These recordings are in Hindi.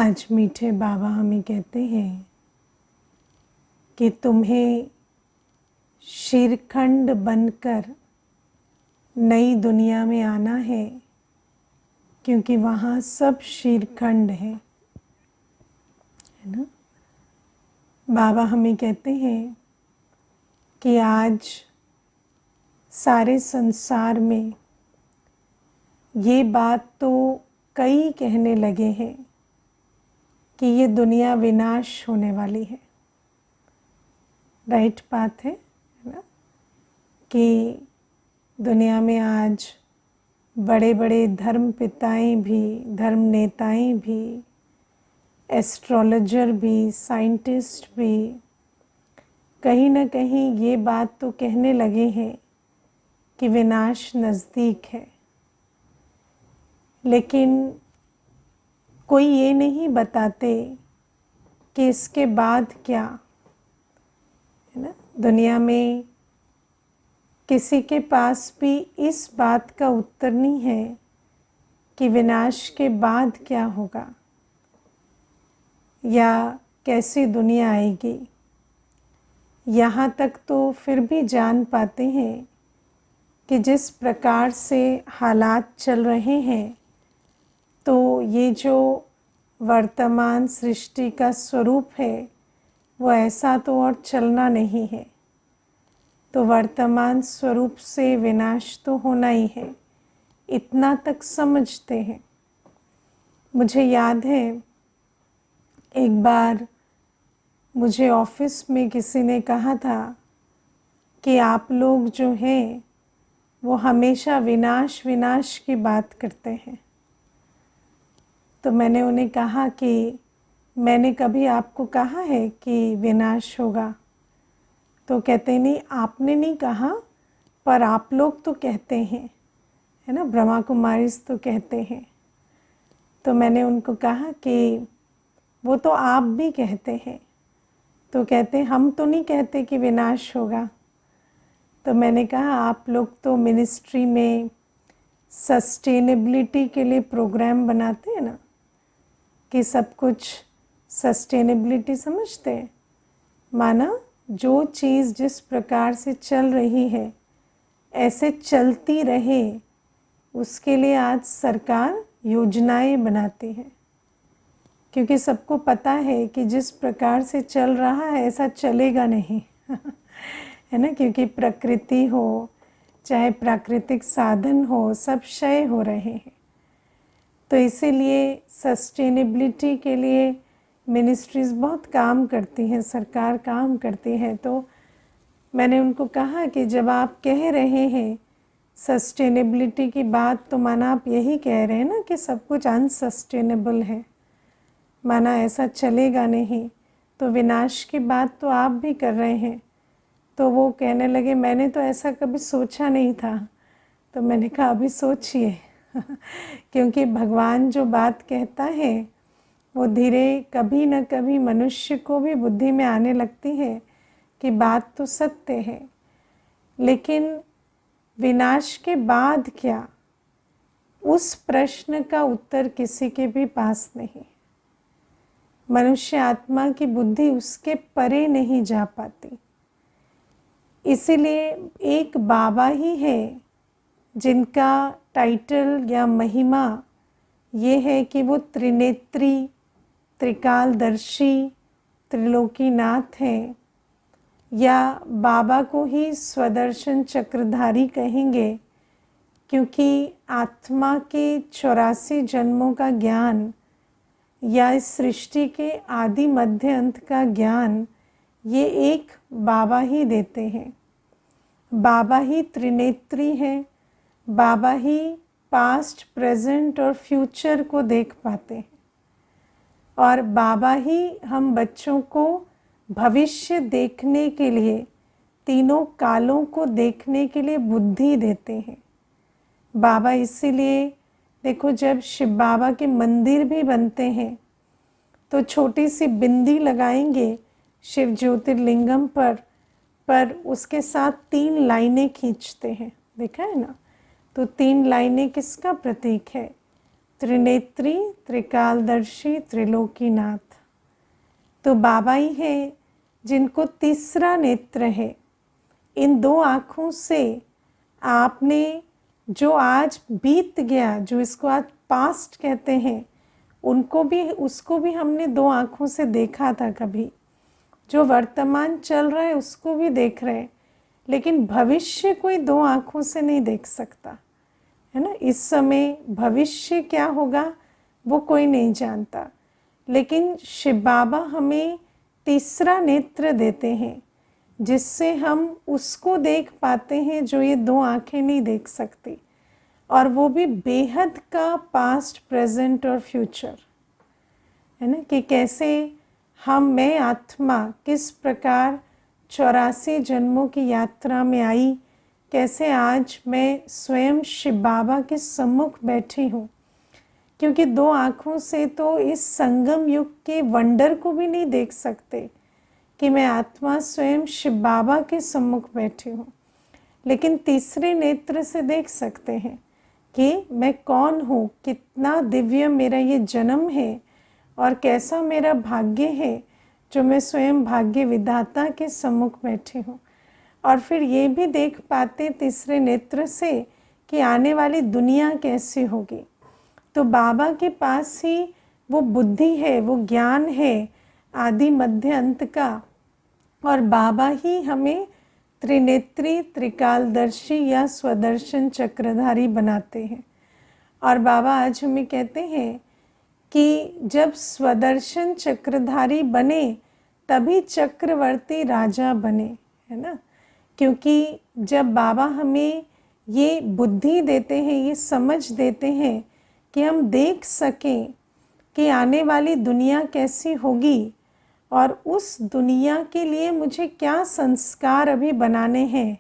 आज मीठे बाबा हमें कहते हैं कि तुम्हें शीरखंड बनकर नई दुनिया में आना है, क्योंकि वहाँ सब शीरखंड है ना। बाबा हमें कहते हैं कि आज सारे संसार में ये बात तो कई कहने लगे हैं कि ये दुनिया विनाश होने वाली है। राइट बात है ना, कि दुनिया में आज बड़े बड़े धर्म पिताएं भी, धर्म नेताएं भी, एस्ट्रोलॉजर भी, साइंटिस्ट भी कहीं ना कहीं ये बात तो कहने लगे हैं कि विनाश नज़दीक है। लेकिन कोई ये नहीं बताते कि इसके बाद क्या है ना। दुनिया में किसी के पास भी इस बात का उत्तर नहीं है कि विनाश के बाद क्या होगा या कैसी दुनिया आएगी। यहाँ तक तो फिर भी जान पाते हैं कि जिस प्रकार से हालात चल रहे हैं, तो ये जो वर्तमान सृष्टि का स्वरूप है वो ऐसा तो और चलना नहीं है। तो वर्तमान स्वरूप से विनाश तो होना ही है, इतना तक समझते हैं। मुझे याद है एक बार मुझे ऑफिस में किसी ने कहा था कि आप लोग जो हैं वो हमेशा विनाश विनाश की बात करते हैं। तो मैंने उन्हें कहा कि मैंने कभी आपको कहा है कि विनाश होगा? तो कहते नहीं, आपने नहीं कहा, पर आप लोग तो कहते हैं, है ना, ब्रह्मा कुमारीज तो कहते हैं। तो मैंने उनको कहा कि वो तो आप भी कहते हैं। तो कहते हम तो नहीं कहते कि विनाश होगा। तो मैंने कहा आप लोग तो मिनिस्ट्री में सस्टेनेबिलिटी के लिए प्रोग्राम बनाते हैं ना, कि सब कुछ सस्टेनेबिलिटी समझते हैं। माना जो चीज़ जिस प्रकार से चल रही है ऐसे चलती रहे, उसके लिए आज सरकार योजनाएं बनाती है। क्योंकि सबको पता है कि जिस प्रकार से चल रहा है ऐसा चलेगा नहीं है ना। क्योंकि प्रकृति हो चाहे प्राकृतिक साधन हो, सब क्षय हो रहे हैं। तो इसीलिए सस्टेनेबिलिटी के लिए मिनिस्ट्रीज़ बहुत काम करती हैं, सरकार काम करती है। तो मैंने उनको कहा कि जब आप कह रहे हैं सस्टेनेबिलिटी की बात, तो माना आप यही कह रहे हैं ना कि सब कुछ अनसस्टेनेबल है, माना ऐसा चलेगा नहीं। तो विनाश की बात तो आप भी कर रहे हैं। तो वो कहने लगे मैंने तो ऐसा कभी सोचा नहीं था। तो मैंने कहा अभी सोचिए क्योंकि भगवान जो बात कहता है वो धीरे कभी न कभी मनुष्य को भी बुद्धि में आने लगती है कि बात तो सत्य है। लेकिन विनाश के बाद क्या, उस प्रश्न का उत्तर किसी के भी पास नहीं। मनुष्य आत्मा की बुद्धि उसके परे नहीं जा पाती। इसीलिए एक बाबा ही है जिनका टाइटल या महिमा ये है कि वो त्रिनेत्री, त्रिकालदर्शी, त्रिलोकीनाथ हैं। या बाबा को ही स्वदर्शन चक्रधारी कहेंगे, क्योंकि आत्मा के 84 जन्मों का ज्ञान या इस सृष्टि के आदि मध्य अंत का ज्ञान ये एक बाबा ही देते हैं। बाबा ही त्रिनेत्री हैं, बाबा ही पास्ट, प्रेजेंट और फ्यूचर को देख पाते हैं। और बाबा ही हम बच्चों को भविष्य देखने के लिए, तीनों कालों को देखने के लिए बुद्धि देते हैं। बाबा इसीलिए देखो, जब शिव बाबा के मंदिर भी बनते हैं तो छोटी सी बिंदी लगाएंगे शिव ज्योतिर्लिंगम पर उसके साथ 3 लाइनें खींचते हैं, देखा है ना। तो 3 लाइनें किसका प्रतीक है? त्रिनेत्री, त्रिकालदर्शी, त्रिलोकीनाथ। तो बाबा ही है जिनको तीसरा नेत्र है। इन दो आँखों से आपने जो आज बीत गया, जो इसको आज पास्ट कहते हैं, उसको भी हमने दो आँखों से देखा था कभी। जो वर्तमान चल रहा है उसको भी देख रहे हैं, लेकिन भविष्य कोई दो आँखों से नहीं देख सकता, है ना। इस समय भविष्य क्या होगा वो कोई नहीं जानता, लेकिन शिव बाबा हमें तीसरा नेत्र देते हैं जिससे हम उसको देख पाते हैं जो ये दो आँखें नहीं देख सकती, और वो भी बेहद का पास्ट, प्रेजेंट और फ्यूचर, है ना। कि कैसे मैं आत्मा किस प्रकार 84 जन्मों की यात्रा में आई, कैसे आज मैं स्वयं शिव बाबा के सम्मुख बैठी हूँ। क्योंकि दो आँखों से तो इस संगम युग के वंडर को भी नहीं देख सकते कि मैं आत्मा स्वयं शिव बाबा के सम्मुख बैठी हूँ, लेकिन तीसरे नेत्र से देख सकते हैं कि मैं कौन हूँ, कितना दिव्य मेरा ये जन्म है और कैसा मेरा भाग्य है जो मैं स्वयं भाग्य विधाता के सम्मुख बैठी हूँ। और फिर ये भी देख पाते तीसरे नेत्र से कि आने वाली दुनिया कैसी होगी। तो बाबा के पास ही वो बुद्धि है, वो ज्ञान है आदि मध्य अंत का, और बाबा ही हमें त्रिनेत्री, त्रिकालदर्शी या स्वदर्शन चक्रधारी बनाते हैं। और बाबा आज हमें कहते हैं कि जब स्वदर्शन चक्रधारी बने तभी चक्रवर्ती राजा बने, है ना। क्योंकि जब बाबा हमें ये बुद्धि देते हैं, ये समझ देते हैं कि हम देख सकें कि आने वाली दुनिया कैसी होगी और उस दुनिया के लिए मुझे क्या संस्कार अभी बनाने हैं,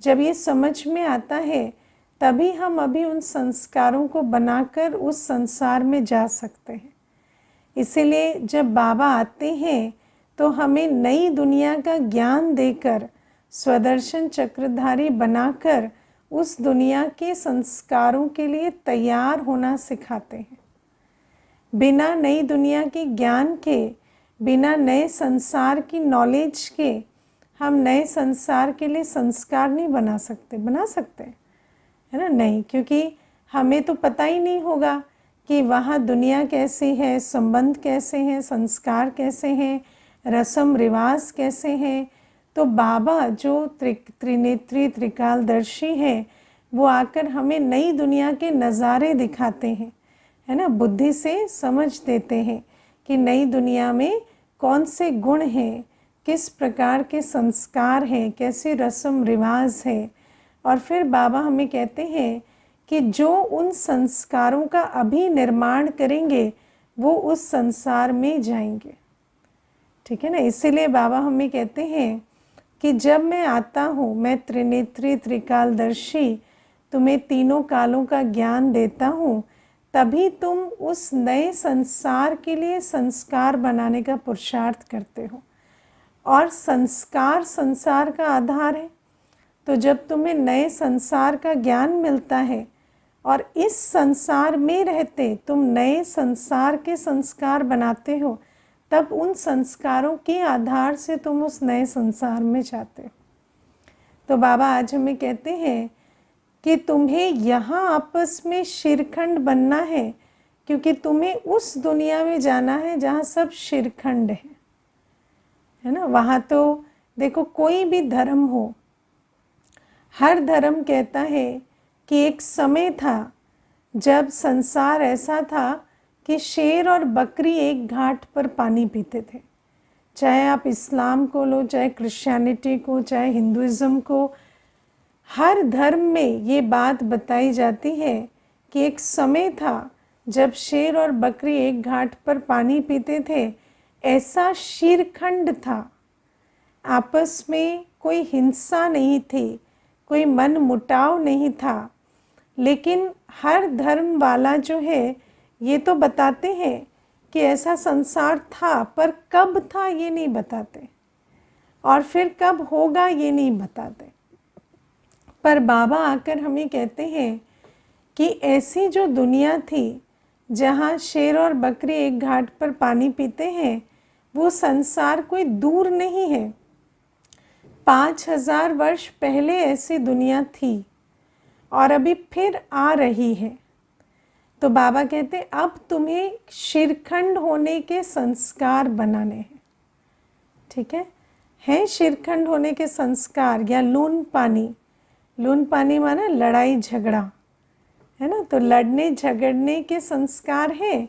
जब ये समझ में आता है तभी हम अभी उन संस्कारों को बनाकर उस संसार में जा सकते हैं। इसीलिए जब बाबा आते हैं तो हमें नई दुनिया का ज्ञान देकर, स्वदर्शन चक्रधारी बनाकर उस दुनिया के संस्कारों के लिए तैयार होना सिखाते हैं। बिना नई दुनिया के ज्ञान के, बिना नए संसार की नॉलेज के हम नए संसार के लिए संस्कार नहीं बना सकते। बना सकते है ना? नहीं, क्योंकि हमें तो पता ही नहीं होगा कि वहाँ दुनिया कैसी है, संबंध कैसे हैं, संस्कार कैसे हैं, रस्म रिवाज कैसे हैं। तो बाबा जो त्रिनेत्री त्रिकालदर्शी हैं, वो आकर हमें नई दुनिया के नज़ारे दिखाते हैं, है ना। बुद्धि से समझ देते हैं कि नई दुनिया में कौन से गुण हैं, किस प्रकार के संस्कार हैं, कैसे रस्म रिवाज है। और फिर बाबा हमें कहते हैं कि जो उन संस्कारों का अभी निर्माण करेंगे वो उस संसार में जाएंगे, ठीक है ना। इसीलिए बाबा हमें कहते हैं कि जब मैं आता हूँ, मैं त्रिनेत्री त्रिकालदर्शी तुम्हें तीनों कालों का ज्ञान देता हूँ, तभी तुम उस नए संसार के लिए संस्कार बनाने का पुरुषार्थ करते हो। और संस्कार संसार का आधार है। तो जब तुम्हें नए संसार का ज्ञान मिलता है और इस संसार में रहते तुम नए संसार के संस्कार बनाते हो, तब उन संस्कारों के आधार से तुम उस नए संसार में जाते हो। तो बाबा आज हमें कहते हैं कि तुम्हें यहाँ आपस में शिरखंड बनना है, क्योंकि तुम्हें उस दुनिया में जाना है जहाँ सब शिरखंड है ना। वहाँ तो देखो, कोई भी धर्म हो, हर धर्म कहता है कि एक समय था जब संसार ऐसा था कि शेर और बकरी एक घाट पर पानी पीते थे। चाहे आप इस्लाम को लो, चाहे क्रिश्चियनिटी को, चाहे हिंदुइज़्म को, हर धर्म में ये बात बताई जाती है कि एक समय था जब शेर और बकरी एक घाट पर पानी पीते थे। ऐसा शीरखंड था, आपस में कोई हिंसा नहीं थी, कोई मन मुटाव नहीं था। लेकिन हर धर्म वाला जो है ये तो बताते हैं कि ऐसा संसार था, पर कब था ये नहीं बताते, और फिर कब होगा ये नहीं बताते। पर बाबा आकर हमें कहते हैं कि ऐसी जो दुनिया थी जहाँ शेर और बकरी एक घाट पर पानी पीते हैं, वो संसार कोई दूर नहीं है। 5000 वर्ष पहले ऐसी दुनिया थी और अभी फिर आ रही है। तो बाबा कहते अब तुम्हें शिरखंड होने के संस्कार बनाने हैं। ठीक है शिरखंड होने के संस्कार, या लून पानी माना लड़ाई झगड़ा, है ना। तो लड़ने झगड़ने के संस्कार है,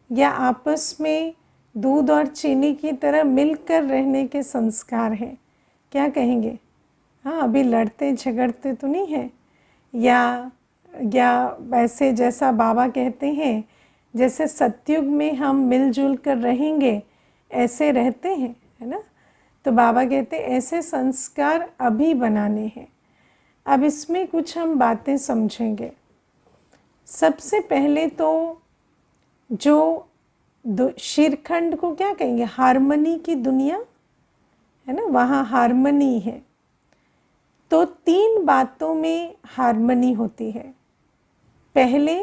या आपस में दूध और चीनी की तरह मिलकर रहने के संस्कार है। क्या कहेंगे? हाँ, अभी लड़ते झगड़ते तो नहीं है, या वैसे जैसा बाबा कहते हैं जैसे सतयुग में हम मिलजुल कर रहेंगे ऐसे रहते हैं, है ना। तो बाबा कहते ऐसे संस्कार अभी बनाने हैं। अब इसमें कुछ हम बातें समझेंगे। सबसे पहले तो जो शिरखंड को क्या कहेंगे? हार्मनी की दुनिया, है ना, वहाँ हार्मनी है। तो 3 बातों में हार्मनी होती है। पहले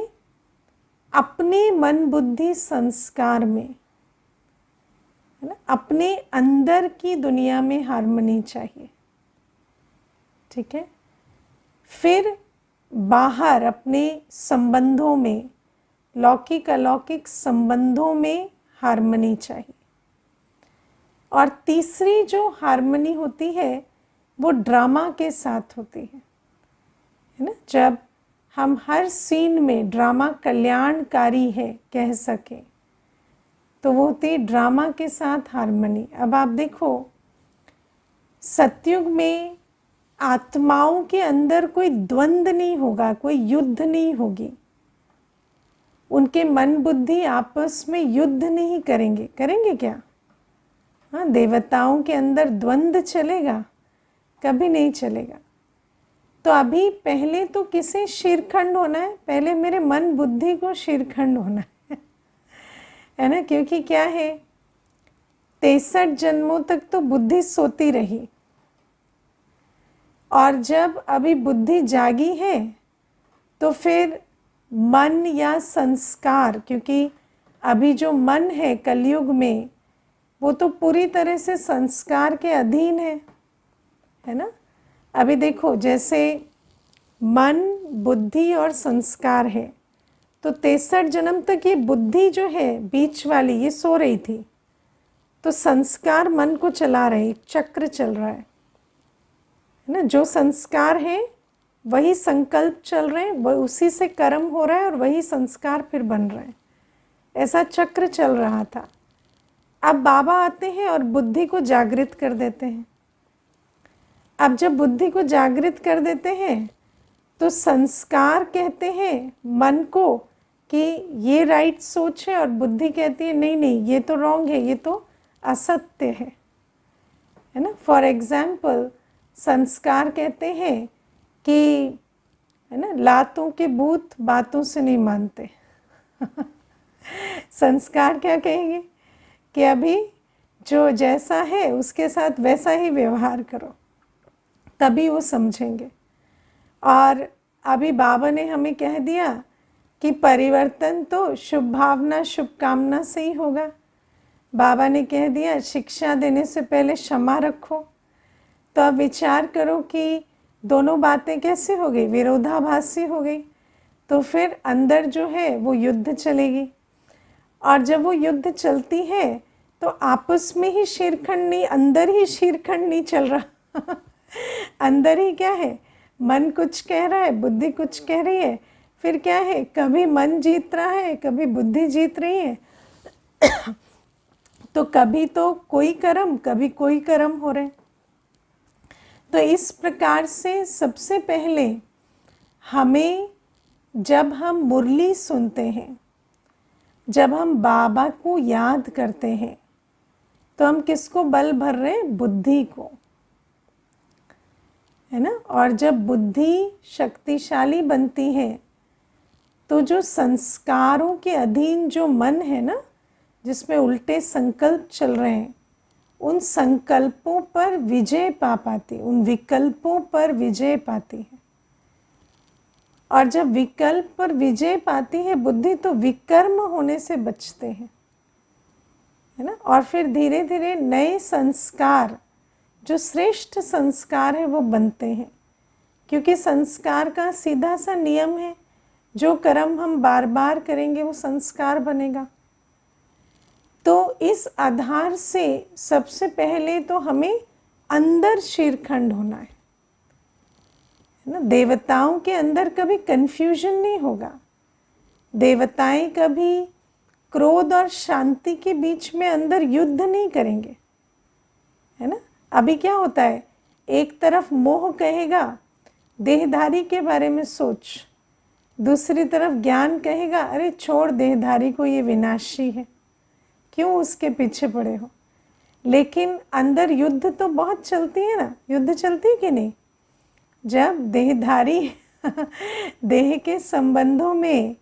अपने मन बुद्धि संस्कार में, है ना, अपने अंदर की दुनिया में हार्मनी चाहिए। ठीक है। फिर बाहर अपने संबंधों में, लौकिक अलौकिक संबंधों में हार्मनी चाहिए। और तीसरी जो हार्मनी होती है वो ड्रामा के साथ होती है ना। जब हम हर सीन में ड्रामा कल्याणकारी है कह सके तो वो होती है ड्रामा के साथ हार्मनी। अब आप देखो, सतयुग में आत्माओं के अंदर कोई द्वंद्व नहीं होगा, कोई युद्ध नहीं होगी। उनके मन बुद्धि आपस में युद्ध नहीं करेंगे। करेंगे क्या? हाँ, देवताओं के अंदर द्वंद्व चलेगा? कभी नहीं चलेगा। तो अभी पहले तो किसे शिरखंड होना है? पहले मेरे मन बुद्धि को शिरखंड होना है ना। क्योंकि क्या है, 63 जन्मों तक तो बुद्धि सोती रही, और जब अभी बुद्धि जागी है तो फिर मन या संस्कार, क्योंकि अभी जो मन है कलयुग में वो तो पूरी तरह से संस्कार के अधीन है ना। अभी देखो, जैसे मन, बुद्धि और संस्कार है, तो 63 जन्म तक ये बुद्धि जो है बीच वाली ये सो रही थी, तो संस्कार मन को चला रहे, चक्र चल रहा है ना। जो संस्कार है वही संकल्प चल रहे हैं, वह उसी से कर्म हो रहा है और वही संस्कार फिर बन रहे हैं। ऐसा चक्र चल रहा था। अब बाबा आते हैं और बुद्धि को जागृत कर देते हैं। अब जब बुद्धि को जागृत कर देते हैं तो संस्कार कहते हैं मन को कि ये राइट सोच है, और बुद्धि कहती है नहीं नहीं ये तो रॉन्ग है, ये तो असत्य है ना। फॉर एग्जाम्पल, संस्कार कहते हैं कि, है ना, लातों के भूत बातों से नहीं मानते संस्कार क्या कहेंगे कि अभी जो जैसा है उसके साथ वैसा ही व्यवहार करो, तभी वो समझेंगे। और अभी बाबा ने हमें कह दिया कि परिवर्तन तो शुभ भावना शुभकामना से ही होगा। बाबा ने कह दिया शिक्षा देने से पहले क्षमा रखो। तो अब विचार करो कि दोनों बातें कैसे हो गई? विरोधाभासी हो गई। तो फिर अंदर जो है वो युद्ध चलेगी, और जब वो युद्ध चलती है तो आपस में ही शिरखंड नहीं, अंदर ही शिरखंड नहीं चल रहा अंदर ही क्या है, मन कुछ कह रहा है, बुद्धि कुछ कह रही है। फिर क्या है, कभी मन जीत रहा है, कभी बुद्धि जीत रही है तो कभी तो कोई कर्म, कभी कोई कर्म हो रहे। तो इस प्रकार से सबसे पहले हमें, जब हम मुरली सुनते हैं, जब हम बाबा को याद करते हैं, तो हम किसको बल भर रहे हैं? बुद्धि को, है ना। और जब बुद्धि शक्तिशाली बनती है तो जो संस्कारों के अधीन जो मन है ना, जिसमें उल्टे संकल्प चल रहे हैं, उन संकल्पों पर विजय पा पाती, उन विकल्पों पर विजय पाती है। और जब विकल्प पर विजय पाती है बुद्धि तो विकर्म होने से बचते हैं, है ना। और फिर धीरे धीरे नए संस्कार, जो श्रेष्ठ संस्कार है वो बनते हैं, क्योंकि संस्कार का सीधा सा नियम है, जो कर्म हम बार बार करेंगे वो संस्कार बनेगा। तो इस आधार से सबसे पहले तो हमें अंदर शीरखंड होना है ना। देवताओं के अंदर कभी कन्फ्यूजन नहीं होगा, देवताएं कभी क्रोध और शांति के बीच में अंदर युद्ध नहीं करेंगे, है ना। अभी क्या होता है, एक तरफ मोह कहेगा देहधारी के बारे में सोच, दूसरी तरफ ज्ञान कहेगा अरे छोड़ देहधारी को, ये विनाशी है, क्यों उसके पीछे पड़े हो। लेकिन अंदर युद्ध तो बहुत चलती है ना, युद्ध चलती है कि नहीं। जब देहधारी देह के संबंधों में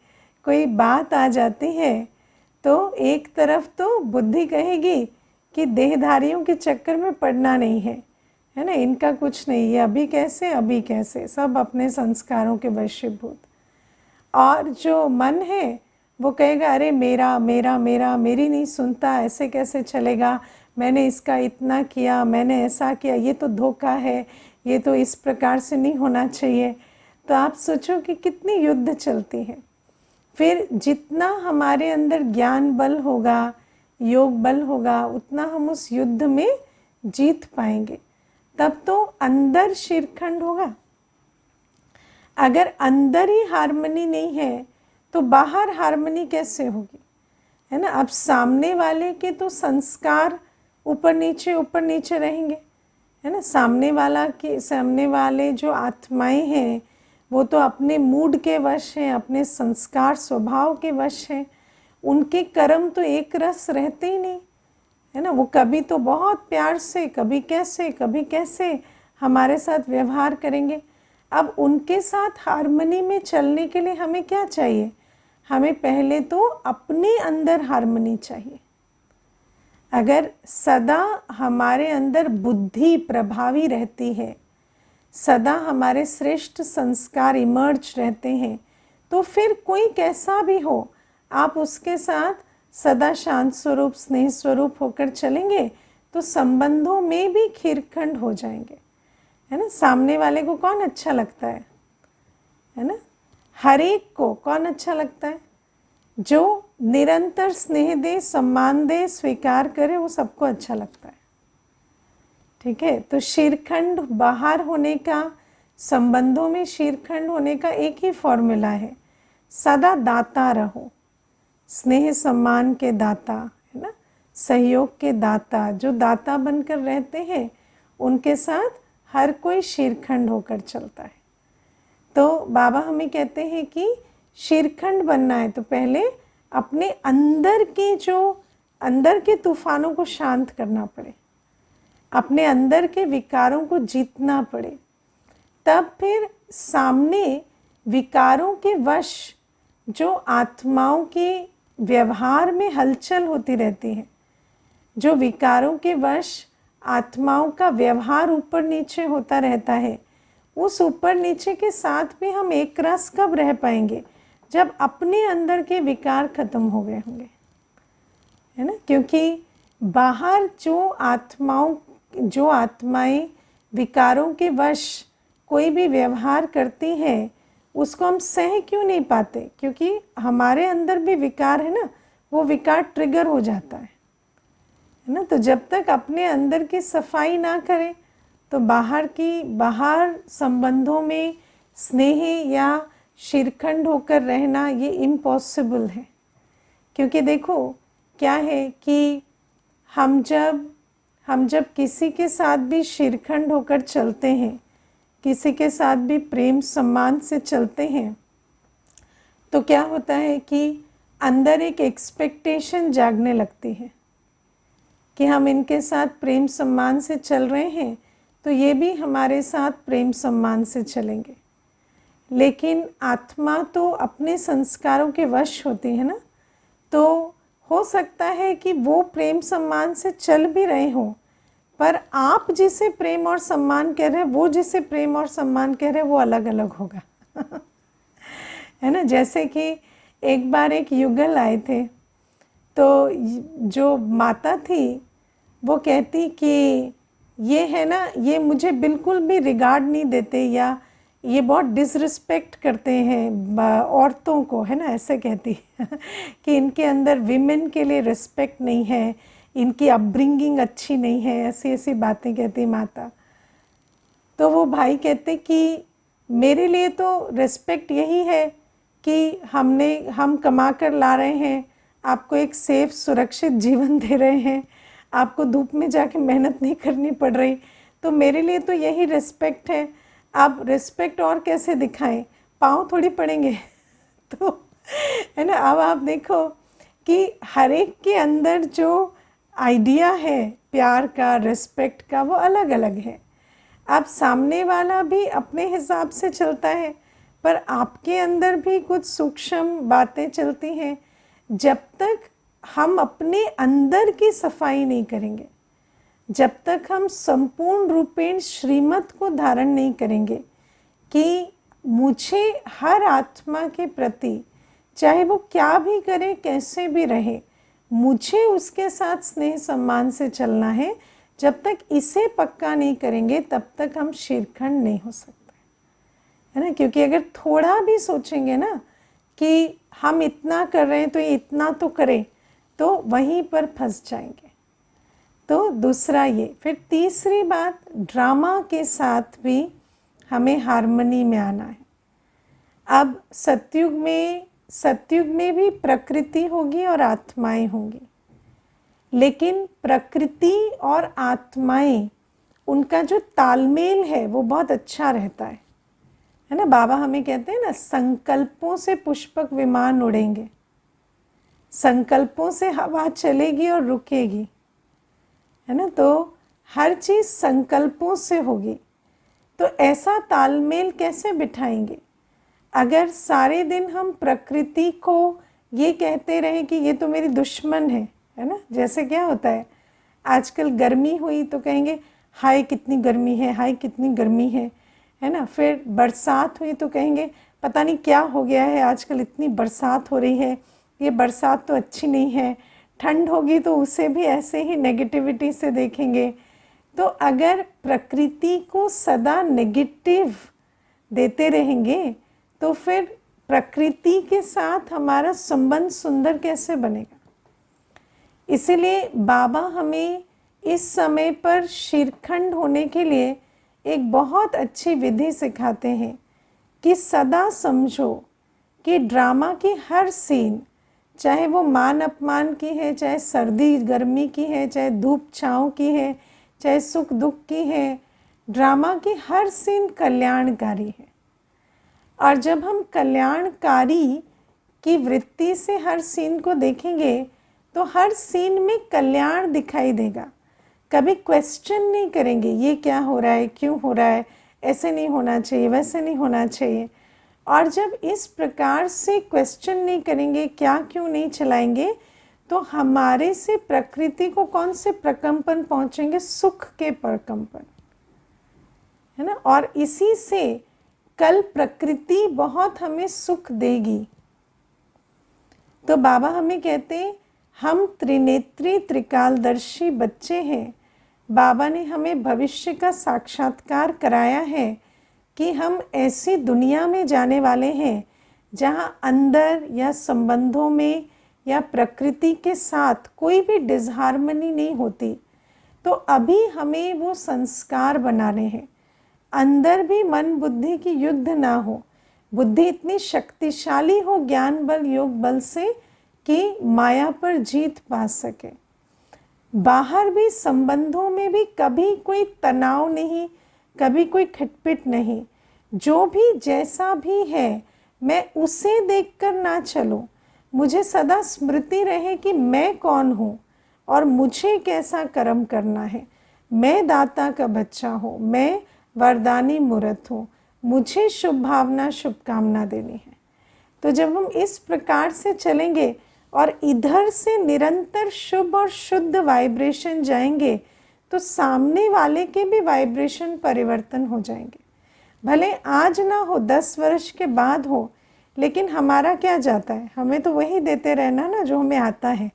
कोई बात आ जाती है तो एक तरफ तो बुद्धि कहेगी कि देहधारियों के चक्कर में पड़ना नहीं है, है ना, इनका कुछ नहीं, ये अभी कैसे सब अपने संस्कारों के वशीभूत। और जो मन है वो कहेगा अरे मेरा मेरा मेरा, मेरी नहीं सुनता, ऐसे कैसे चलेगा, मैंने इसका इतना किया, मैंने ऐसा किया, ये तो धोखा है, ये तो इस प्रकार से नहीं होना चाहिए। तो आप सोचो कि कितनी युद्ध चलती है। फिर जितना हमारे अंदर ज्ञान बल होगा, योग बल होगा, उतना हम उस युद्ध में जीत पाएंगे, तब तो अंदर शीरखंड होगा। अगर अंदर ही हार्मनी नहीं है तो बाहर हार्मनी कैसे होगी, है ना। अब सामने वाले के तो संस्कार ऊपर नीचे रहेंगे, है ना। सामने वाले जो आत्माएं हैं वो तो अपने मूड के वश हैं, अपने संस्कार स्वभाव के वश हैं, उनके कर्म तो एक रस रहते ही नहीं, है ना। वो कभी तो बहुत प्यार से, कभी कैसे हमारे साथ व्यवहार करेंगे। अब उनके साथ हार्मनी में चलने के लिए हमें क्या चाहिए, हमें पहले तो अपने अंदर हार्मनी चाहिए। अगर सदा हमारे अंदर बुद्धि प्रभावी रहती है, सदा हमारे श्रेष्ठ संस्कार इमर्ज रहते हैं, तो फिर कोई कैसा भी हो आप उसके साथ सदा शांत स्वरूप स्नेह स्वरूप होकर चलेंगे तो संबंधों में भी खीरखंड हो जाएंगे, है ना। सामने वाले को कौन अच्छा लगता है ना। हर एक को कौन अच्छा लगता है, जो निरंतर स्नेह दे, सम्मान दे, स्वीकार करे, वो सबको अच्छा लगता है, ठीक है। तो शीरखंड बाहर होने का, संबंधों में शीरखंड होने का एक ही फॉर्मूला है, सदा दाता रहो, स्नेह सम्मान के दाता, है ना, सहयोग के दाता। जो दाता बनकर रहते हैं उनके साथ हर कोई शीरखंड होकर चलता है। तो बाबा हमें कहते हैं कि शीरखंड बनना है तो पहले अपने अंदर के तूफानों को शांत करना पड़े, अपने अंदर के विकारों को जीतना पड़े, तब फिर सामने विकारों के वश जो आत्माओं के व्यवहार में हलचल होती रहती है, जो विकारों के वश आत्माओं का व्यवहार ऊपर नीचे होता रहता है, उस ऊपर नीचे के साथ भी हम एक रस कब रह पाएंगे, जब अपने अंदर के विकार खत्म हो गए होंगे, है ना। क्योंकि बाहर जो आत्माएं विकारों के वश कोई भी व्यवहार करती हैं उसको हम सह क्यों नहीं पाते, क्योंकि हमारे अंदर भी विकार है ना, वो विकार ट्रिगर हो जाता है ना। तो जब तक अपने अंदर की सफाई ना करें तो बाहर संबंधों में स्नेह या शीरखंड होकर रहना ये इम्पॉसिबल है। क्योंकि देखो क्या है कि हम जब किसी के साथ भी शीरखंड होकर चलते हैं, किसी के साथ भी प्रेम सम्मान से चलते हैं, तो क्या होता है कि अंदर एक एक्सपेक्टेशन जागने लगती है कि हम इनके साथ प्रेम सम्मान से चल रहे हैं तो ये भी हमारे साथ प्रेम सम्मान से चलेंगे। लेकिन आत्मा तो अपने संस्कारों के वश होती है ना, तो हो सकता है कि वो प्रेम सम्मान से चल भी रहे हों, पर आप जिसे प्रेम और सम्मान कह रहे हैं, वो जिसे प्रेम और सम्मान कह रहे हैं, वो अलग अलग होगा है ना। जैसे कि एक बार एक युगल आए थे, तो जो माता थी वो कहती कि ये है ना, ये मुझे बिल्कुल भी रिगार्ड नहीं देते, या ये बहुत डिसरिस्पेक्ट करते हैं औरतों को, है ना, ऐसे कहती कि इनके अंदर विमेन के लिए रिस्पेक्ट नहीं है, इनकी अपब्रिंगिंग अच्छी नहीं है, ऐसी ऐसी बातें कहती माता। तो वो भाई कहते कि मेरे लिए तो रिस्पेक्ट यही है कि हम कमा कर ला रहे हैं, आपको एक सेफ सुरक्षित जीवन दे रहे हैं, आपको धूप में जाके मेहनत नहीं करनी पड़ रही, तो मेरे लिए तो यही रिस्पेक्ट है। आप रिस्पेक्ट और कैसे दिखाएं, पाँव थोड़ी पड़ेंगे तो है ना। अब आप देखो कि हर एक के अंदर जो आइडिया है प्यार का, रिस्पेक्ट का, वो अलग अलग है। अब सामने वाला भी अपने हिसाब से चलता है, पर आपके अंदर भी कुछ सूक्ष्म बातें चलती हैं। जब तक हम अपने अंदर की सफाई नहीं करेंगे, जब तक हम संपूर्ण रूपेण श्रीमत को धारण नहीं करेंगे कि मुझे हर आत्मा के प्रति, चाहे वो क्या भी करे, कैसे भी रहे, मुझे उसके साथ स्नेह सम्मान से चलना है, जब तक इसे पक्का नहीं करेंगे तब तक हम शीरखंड नहीं हो सकते, है ना। क्योंकि अगर थोड़ा भी सोचेंगे ना कि हम इतना कर रहे हैं तो ये इतना तो करें, तो वहीं पर फंस जाएंगे। तो दूसरा ये। फिर तीसरी बात, ड्रामा के साथ भी हमें हार्मनी में आना है। अब सतयुग में भी प्रकृति होगी और आत्माएं होंगी, लेकिन प्रकृति और आत्माएं, उनका जो तालमेल है वो बहुत अच्छा रहता है ना। बाबा हमें कहते हैं ना, संकल्पों से पुष्पक विमान उड़ेंगे, संकल्पों से हवा चलेगी और रुकेगी, है ना। तो हर चीज़ संकल्पों से होगी। तो ऐसा तालमेल कैसे बिठाएंगे? अगर सारे दिन हम प्रकृति को ये कहते रहें कि ये तो मेरी दुश्मन है ना। जैसे क्या होता है, आजकल गर्मी हुई तो कहेंगे हाय कितनी गर्मी है, हाय कितनी गर्मी है ना। फिर बरसात हुई तो कहेंगे पता नहीं क्या हो गया है, आजकल इतनी बरसात हो रही है, ये बरसात तो अच्छी नहीं है। ठंड होगी तो उसे भी ऐसे ही नेगेटिविटी से देखेंगे। तो अगर प्रकृति को सदा नेगेटिव देते रहेंगे तो फिर प्रकृति के साथ हमारा संबंध सुंदर कैसे बनेगा? इसीलिए बाबा हमें इस समय पर शीरखंड होने के लिए एक बहुत अच्छी विधि सिखाते हैं कि सदा समझो कि ड्रामा की हर सीन, चाहे वो मान अपमान की है, चाहे सर्दी गर्मी की है, चाहे धूप छाँव की है, चाहे सुख दुख की है, ड्रामा की हर सीन कल्याणकारी है। और जब हम कल्याणकारी की वृत्ति से हर सीन को देखेंगे तो हर सीन में कल्याण दिखाई देगा। कभी क्वेश्चन नहीं करेंगे ये क्या हो रहा है, क्यों हो रहा है, ऐसे नहीं होना चाहिए, वैसे नहीं होना चाहिए। और जब इस प्रकार से क्वेश्चन नहीं करेंगे, क्या क्यों नहीं चलाएंगे, तो हमारे से प्रकृति को कौन से प्रकंपन पहुंचेंगे? सुख के प्रकंपन, है ना। और इसी से कल प्रकृति बहुत हमें सुख देगी। तो बाबा हमें कहते हैं हम त्रिनेत्री त्रिकालदर्शी बच्चे हैं। बाबा ने हमें भविष्य का साक्षात्कार कराया है कि हम ऐसी दुनिया में जाने वाले हैं जहाँ अंदर या संबंधों में या प्रकृति के साथ कोई भी डिसहार्मनी नहीं होती। तो अभी हमें वो संस्कार बनाने हैं, अंदर भी मन बुद्धि की युद्ध ना हो, बुद्धि इतनी शक्तिशाली हो ज्ञान बल योग बल से कि माया पर जीत पा सके। बाहर भी संबंधों में भी कभी कोई तनाव नहीं, कभी कोई खटपिट नहीं। जो भी जैसा भी है मैं उसे देखकर ना चलूं, मुझे सदा स्मृति रहे कि मैं कौन हूँ और मुझे कैसा कर्म करना है। मैं दाता का बच्चा हूँ, मैं वरदानी मूर्त हूँ, मुझे शुभ भावना शुभकामना देनी है। तो जब हम इस प्रकार से चलेंगे और इधर से निरंतर शुभ और शुद्ध वाइब्रेशन जाएंगे तो सामने वाले के भी वाइब्रेशन परिवर्तन हो जाएंगे। भले आज ना हो, 10 वर्ष के बाद हो, लेकिन हमारा क्या जाता है, हमें तो वही देते रहना ना जो हमें आता है।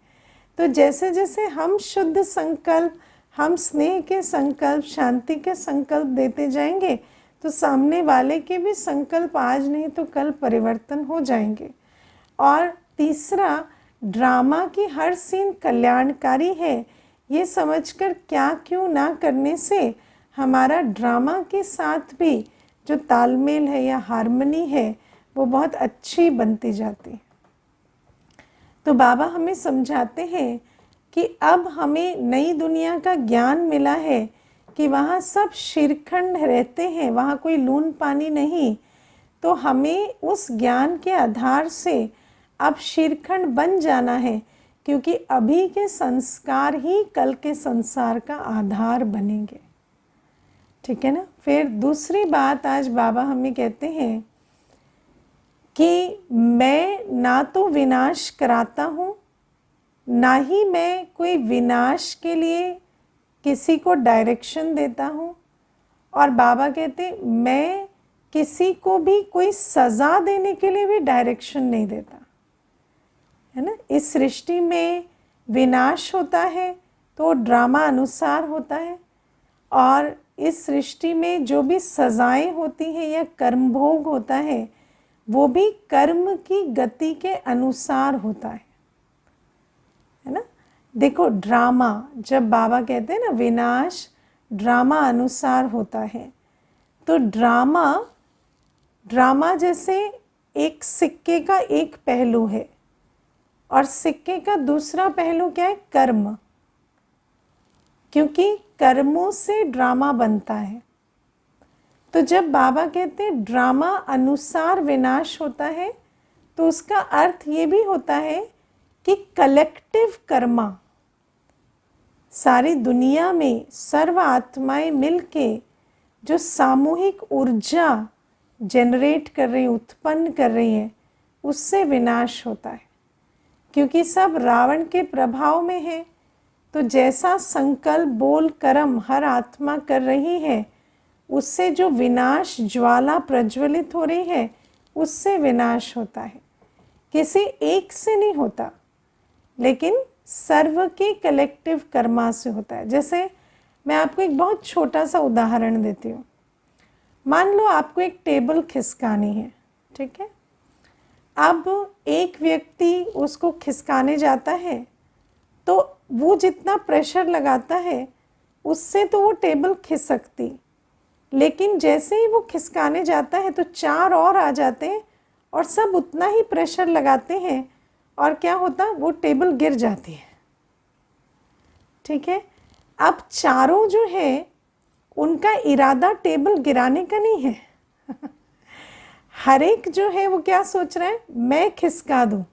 तो जैसे जैसे हम शुद्ध संकल्प, हम स्नेह के संकल्प, शांति के संकल्प देते जाएंगे तो सामने वाले के भी संकल्प आज नहीं तो कल परिवर्तन हो जाएंगे। और तीसरा, ड्रामा की हर सीन कल्याणकारी है ये समझकर क्या क्यों ना करने से हमारा ड्रामा के साथ भी जो तालमेल है या हार्मनी है वो बहुत अच्छी बनती जाती है। तो बाबा हमें समझाते हैं कि अब हमें नई दुनिया का ज्ञान मिला है कि वहाँ सब शिरखंड रहते हैं, वहाँ कोई लून पानी नहीं। तो हमें उस ज्ञान के आधार से अब शिरखंड बन जाना है, क्योंकि अभी के संस्कार ही कल के संसार का आधार बनेंगे। ठीक है ना। फिर दूसरी बात आज बाबा हमें कहते हैं कि मैं ना तो विनाश कराता हूँ, ना ही मैं कोई विनाश के लिए किसी को डायरेक्शन देता हूँ। और बाबा कहते मैं किसी को भी कोई सज़ा देने के लिए भी डायरेक्शन नहीं देता, है ना। इस सृष्टि में विनाश होता है तो ड्रामा अनुसार होता है, और इस सृष्टि में जो भी सज़ाएं होती हैं या कर्म भोग होता है वो भी कर्म की गति के अनुसार होता है ना। देखो ड्रामा, जब बाबा कहते हैं ना विनाश ड्रामा अनुसार होता है, तो ड्रामा जैसे एक सिक्के का एक पहलू है, और सिक्के का दूसरा पहलू क्या है, कर्म। क्योंकि कर्मों से ड्रामा बनता है। तो जब बाबा कहते हैं ड्रामा अनुसार विनाश होता है, तो उसका अर्थ ये भी होता है कि कलेक्टिव कर्मा, सारी दुनिया में सर्व आत्माएं मिलके जो सामूहिक ऊर्जा जनरेट कर रही, उत्पन्न कर रही है, उससे विनाश होता है। क्योंकि सब रावण के प्रभाव में है, तो जैसा संकल्प बोल कर्म हर आत्मा कर रही है, उससे जो विनाश ज्वाला प्रज्वलित हो रही है उससे विनाश होता है। किसी एक से नहीं होता, लेकिन सर्व के कलेक्टिव कर्मा से होता है। जैसे मैं आपको एक बहुत छोटा सा उदाहरण देती हूँ। मान लो आपको एक टेबल खिसकानी है, ठीक है। अब एक व्यक्ति उसको खिसकाने जाता है, तो वो जितना प्रेशर लगाता है उससे तो वो टेबल खिसकती, लेकिन जैसे ही वो खिसकाने जाता है तो चार और आ जाते हैं और सब उतना ही प्रेशर लगाते हैं, और क्या होता, वो टेबल गिर जाती है। ठीक है। अब चारों जो है उनका इरादा टेबल गिराने का नहीं है। हर एक जो है वो क्या सोच रहा है, मैं खिसका दूँ,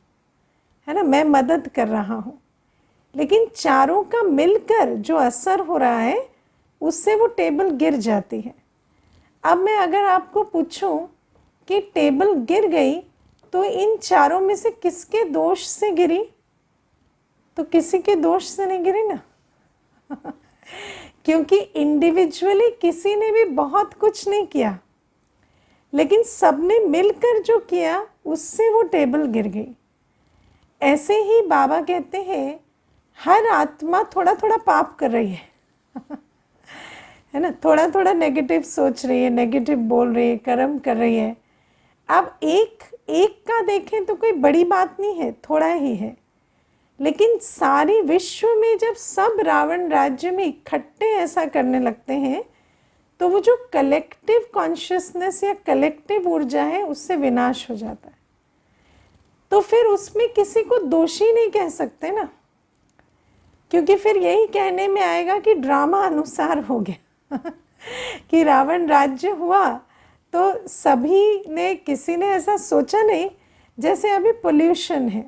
है ना, मैं मदद कर रहा हूँ। लेकिन चारों का मिलकर जो असर हो रहा है उससे वो टेबल गिर जाती है। अब मैं अगर आपको पूछूं कि टेबल गिर गई तो इन चारों में से किसके दोष से गिरी, तो किसी के दोष से नहीं गिरी ना। क्योंकि इंडिविजुअली किसी ने भी बहुत कुछ नहीं किया, लेकिन सबने मिलकर जो किया उससे वो टेबल गिर गई। ऐसे ही बाबा कहते हैं हर आत्मा थोड़ा थोड़ा पाप कर रही है, है ना, थोड़ा थोड़ा नेगेटिव सोच रही है, नेगेटिव बोल रही है, कर्म कर रही है। अब एक का देखें तो कोई बड़ी बात नहीं है, थोड़ा ही है। लेकिन सारी विश्व में जब सब रावण राज्य में इकट्ठे ऐसा करने लगते हैं, तो वो जो कलेक्टिव कॉन्शियसनेस या कलेक्टिव ऊर्जा है उससे विनाश हो जाता है। तो फिर उसमें किसी को दोषी नहीं कह सकते ना, क्योंकि फिर यही कहने में आएगा कि ड्रामा अनुसार हो गया। कि रावण राज्य हुआ तो सभी ने, किसी ने ऐसा सोचा नहीं। जैसे अभी पोल्यूशन है,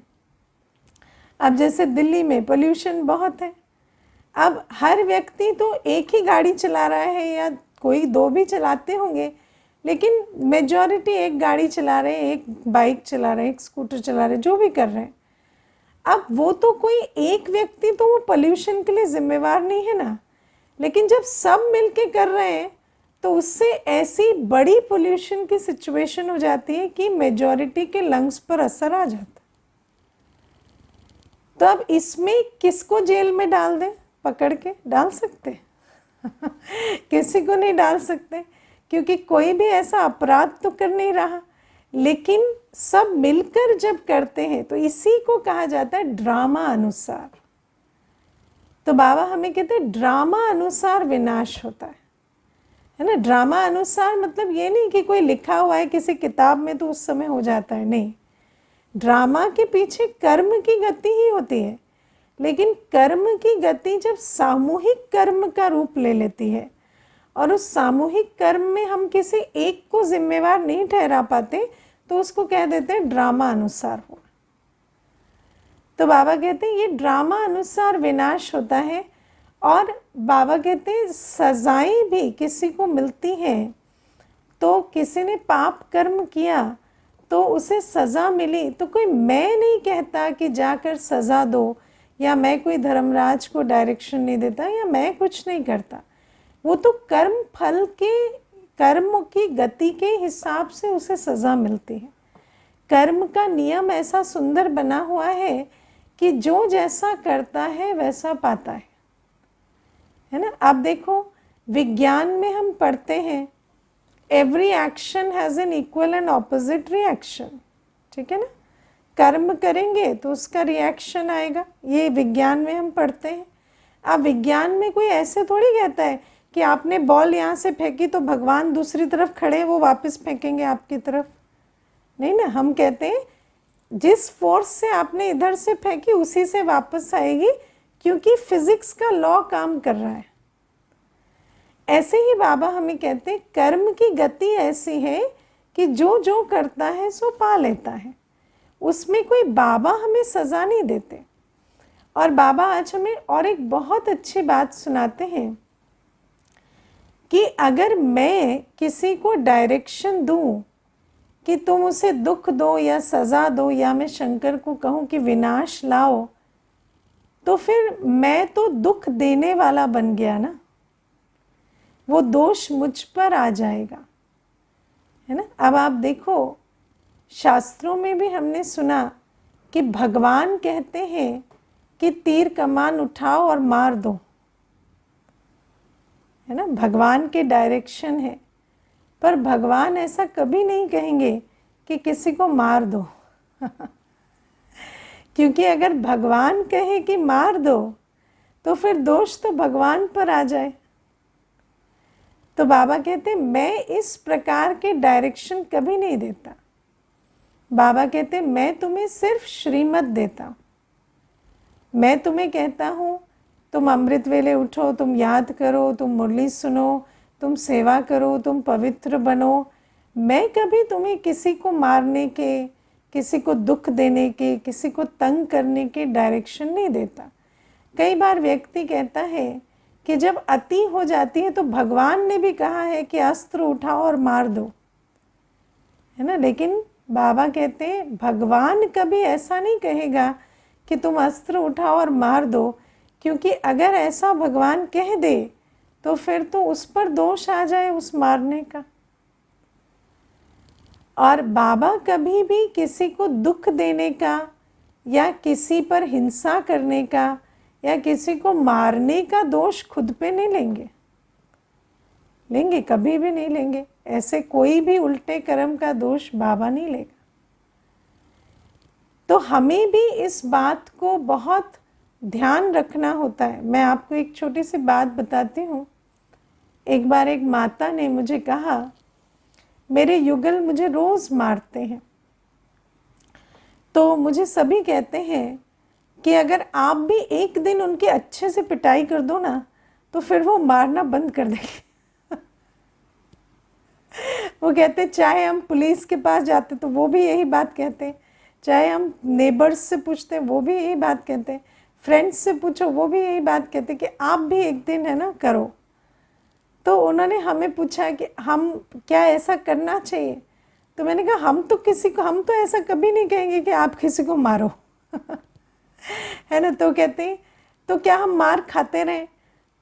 अब जैसे दिल्ली में पोल्यूशन बहुत है, अब हर व्यक्ति तो एक ही गाड़ी चला रहा है या कोई दो भी चलाते होंगे, लेकिन मेजॉरिटी एक गाड़ी चला रहे हैं, एक बाइक चला रहे हैं, एक स्कूटर चला रहे हैं, जो भी कर रहे हैं। अब वो तो कोई एक व्यक्ति तो वो पोल्यूशन के लिए जिम्मेवार नहीं है ना, लेकिन जब सब मिलके कर रहे हैं तो उससे ऐसी बड़ी पोल्यूशन की सिचुएशन हो जाती है कि मेजॉरिटी के लंग्स पर असर आ जाता है। तो अब इसमें किसको जेल में डाल दें? पकड़ के डाल सकते किसी को नहीं डाल सकते, क्योंकि कोई भी ऐसा अपराध तो कर नहीं रहा, लेकिन सब मिलकर जब करते हैं तो इसी को कहा जाता है ड्रामा अनुसार। तो बाबा हमें कहते हैं ड्रामा अनुसार विनाश होता है ना। ड्रामा अनुसार मतलब ये नहीं कि कोई लिखा हुआ है किसी किताब में तो उस समय हो जाता है, नहीं। ड्रामा के पीछे कर्म की गति ही होती है, लेकिन कर्म की गति जब सामूहिक कर्म का रूप ले लेती है और उस सामूहिक कर्म में हम किसी एक को जिम्मेवार नहीं ठहरा पाते तो उसको कह देते हैं ड्रामा अनुसार हो। तो बाबा कहते हैं ये ड्रामा अनुसार विनाश होता है। और बाबा कहते हैं सजाएं भी किसी को मिलती हैं, तो किसी ने पाप कर्म किया तो उसे सज़ा मिली, तो कोई मैं नहीं कहता कि जाकर सज़ा दो, या मैं कोई धर्मराज को डायरेक्शन नहीं देता, या मैं कुछ नहीं करता। वो तो कर्म फल के, कर्म की गति के हिसाब से उसे सज़ा मिलती है। कर्म का नियम ऐसा सुंदर बना हुआ है कि जो जैसा करता है वैसा पाता है ना। आप देखो विज्ञान में हम पढ़ते हैं every action has an equal and opposite reaction, ठीक है ना। कर्म करेंगे तो उसका रिएक्शन आएगा, ये विज्ञान में हम पढ़ते हैं। अब विज्ञान में कोई ऐसे थोड़ी कहता है कि आपने बॉल यहाँ से फेंकी तो भगवान दूसरी तरफ खड़े वो वापस फेंकेंगे आपकी तरफ, नहीं ना। हम कहते हैं जिस फोर्स से आपने इधर से फेंकी उसी से वापस आएगी, क्योंकि फिजिक्स का लॉ काम कर रहा है। ऐसे ही बाबा हमें कहते हैं कर्म की गति ऐसी है कि जो जो करता है सो पा लेता है, उसमें कोई बाबा हमें सज़ा नहीं देते। और बाबा आज हमें और एक बहुत अच्छी बात सुनाते हैं कि अगर मैं किसी को डायरेक्शन दूं कि तुम उसे दुख दो या सज़ा दो, या मैं शंकर को कहूँ कि विनाश लाओ, तो फिर मैं तो दुख देने वाला बन गया ना, वो दोष मुझ पर आ जाएगा, है ना। अब आप देखो शास्त्रों में भी हमने सुना कि भगवान कहते हैं कि तीर कमान उठाओ और मार दो, है ना। भगवान के डायरेक्शन है, पर भगवान ऐसा कभी नहीं कहेंगे कि किसी को मार दो क्योंकि अगर भगवान कहे कि मार दो तो फिर दोष तो भगवान पर आ जाए। तो बाबा कहते मैं इस प्रकार के डायरेक्शन कभी नहीं देता। बाबा कहते मैं तुम्हें सिर्फ श्रीमत देता हूँ। मैं तुम्हें कहता हूँ तुम अमृत वेले उठो, तुम याद करो, तुम मुरली सुनो, तुम सेवा करो, तुम पवित्र बनो। मैं कभी तुम्हें किसी को मारने के, किसी को दुख देने के, किसी को तंग करने के डायरेक्शन नहीं देता। कई बार व्यक्ति कहता है कि जब अति हो जाती है तो भगवान ने भी कहा है कि अस्त्र उठाओ और मार दो, है ना। लेकिन बाबा कहते हैं भगवान कभी ऐसा नहीं कहेगा कि तुम अस्त्र उठाओ और मार दो, क्योंकि अगर ऐसा भगवान कह दे तो फिर तो उस पर दोष आ जाए उस मारने का। और बाबा कभी भी किसी को दुख देने का या किसी पर हिंसा करने का या किसी को मारने का दोष खुद पे नहीं लेंगे, कभी भी नहीं लेंगे। ऐसे कोई भी उल्टे कर्म का दोष बाबा नहीं लेगा। तो हमें भी इस बात को बहुत ध्यान रखना होता है। मैं आपको एक छोटी सी बात बताती हूँ। एक बार एक माता ने मुझे कहा मेरे युगल मुझे रोज़ मारते हैं, तो मुझे सभी कहते हैं कि अगर आप भी एक दिन उनकी अच्छे से पिटाई कर दो ना तो फिर वो मारना बंद कर देंगे वो कहते चाहे हम पुलिस के पास जाते तो वो भी यही बात कहते हैं, चाहे हम नेबर्स से पूछते वो भी यही बात कहते हैं, फ्रेंड्स से पूछो वो भी यही बात कहते कि आप भी एक दिन है ना करो। तो उन्होंने हमें पूछा कि हम क्या ऐसा करना चाहिए, तो मैंने कहा हम तो ऐसा कभी नहीं कहेंगे कि आप किसी को मारो है ना। तो कहते हैं तो क्या हम मार खाते रहें,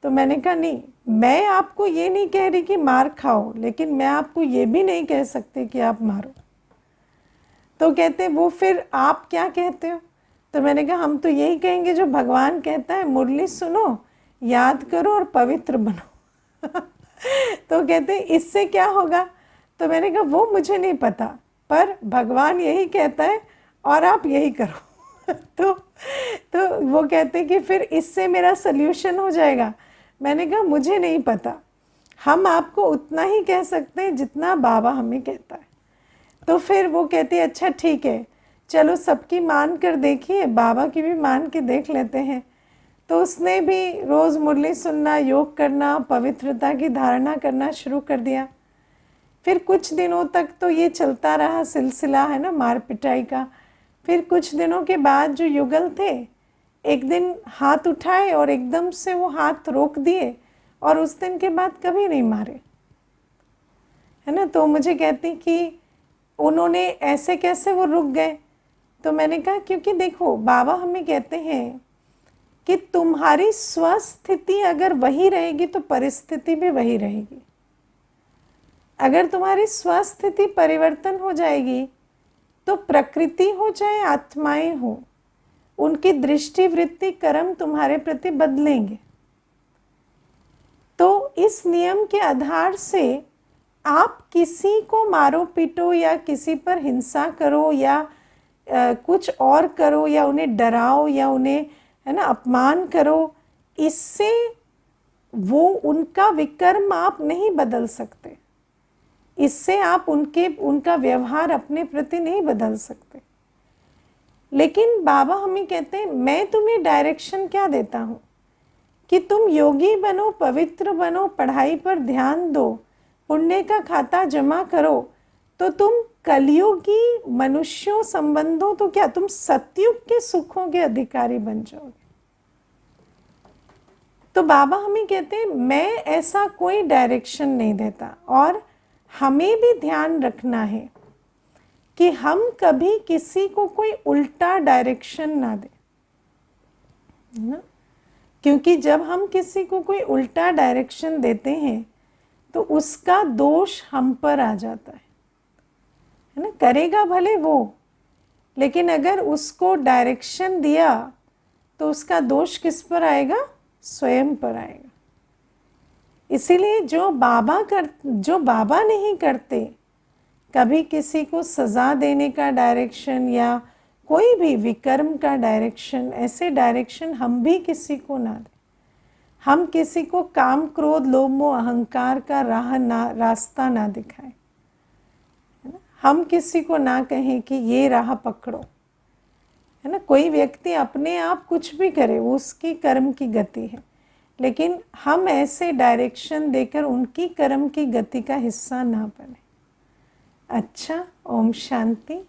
तो मैंने कहा नहीं, मैं आपको ये नहीं कह रही कि मार खाओ, लेकिन मैं आपको ये भी नहीं कह सकती कि आप मारो। तो कहते वो फिर आप क्या कहते हो? तो मैंने कहा हम तो यही कहेंगे जो भगवान कहता है, मुरली सुनो, याद करो और पवित्र बनो। तो कहते इससे क्या होगा? तो मैंने कहा वो मुझे नहीं पता, पर भगवान यही कहता है और आप यही करो। तो वो कहते कि फिर इससे मेरा सल्यूशन हो जाएगा। मैंने कहा मुझे नहीं पता, हम आपको उतना ही कह सकते हैं जितना बाबा हमें कहता है। तो फिर वो कहते अच्छा ठीक है, चलो सबकी मान कर देखिए, बाबा की भी मान के देख लेते हैं। तो उसने भी रोज़ मुरली सुनना, योग करना, पवित्रता की धारणा करना शुरू कर दिया। फिर कुछ दिनों तक तो ये चलता रहा सिलसिला, है ना, मार पिटाई का। फिर कुछ दिनों के बाद जो युगल थे, एक दिन हाथ उठाए और एकदम से वो हाथ रोक दिए और उस दिन के बाद कभी नहीं मारे, है ना। तो मुझे कहती कि उन्होंने ऐसे कैसे वो रुक गए? तो मैंने कहा क्योंकि देखो बाबा हमें कहते हैं कि तुम्हारी स्वस्थिति अगर वही रहेगी तो परिस्थिति भी वही रहेगी। अगर तुम्हारी स्वस्थिति परिवर्तन हो जाएगी तो प्रकृति हो चाहे आत्माएं हो, उनकी दृष्टि वृत्ति कर्म तुम्हारे प्रति बदलेंगे। तो इस नियम के आधार से आप किसी को मारो पीटो या किसी पर हिंसा करो या कुछ और करो या उन्हें डराओ या उन्हें, है ना, अपमान करो, इससे वो उनका विकर्म आप नहीं बदल सकते। इससे आप उनका व्यवहार अपने प्रति नहीं बदल सकते। लेकिन बाबा हमें कहते हैं मैं तुम्हें डायरेक्शन क्या देता हूँ कि तुम योगी बनो, पवित्र बनो, पढ़ाई पर ध्यान दो, पुण्य का खाता जमा करो, तो तुम कलयुगी मनुष्यों संबंधों तो क्या, तुम सतयुग के सुखों के अधिकारी बन जाओगे। तो बाबा हमें कहते हैं मैं ऐसा कोई डायरेक्शन नहीं देता। और हमें भी ध्यान रखना है कि हम कभी किसी को कोई उल्टा डायरेक्शन ना दें, ना, क्योंकि जब हम किसी को कोई उल्टा डायरेक्शन देते हैं तो उसका दोष हम पर आ जाता है ना। करेगा भले वो, लेकिन अगर उसको डायरेक्शन दिया तो उसका दोष किस पर आएगा? स्वयं पर आएगा। इसीलिए जो बाबा नहीं करते, कभी किसी को सज़ा देने का डायरेक्शन या कोई भी विकर्म का डायरेक्शन, ऐसे डायरेक्शन हम भी किसी को ना दें। हम किसी को काम क्रोध लोभ मोह अहंकार का रास्ता ना दिखाएं, है ना। हम किसी को ना कहें कि ये राह पकड़ो, है ना। कोई व्यक्ति अपने आप कुछ भी करे, वो उसकी कर्म की गति है, लेकिन हम ऐसे डायरेक्शन देकर उनकी कर्म की गति का हिस्सा ना बने। अच्छा, ओम शांति।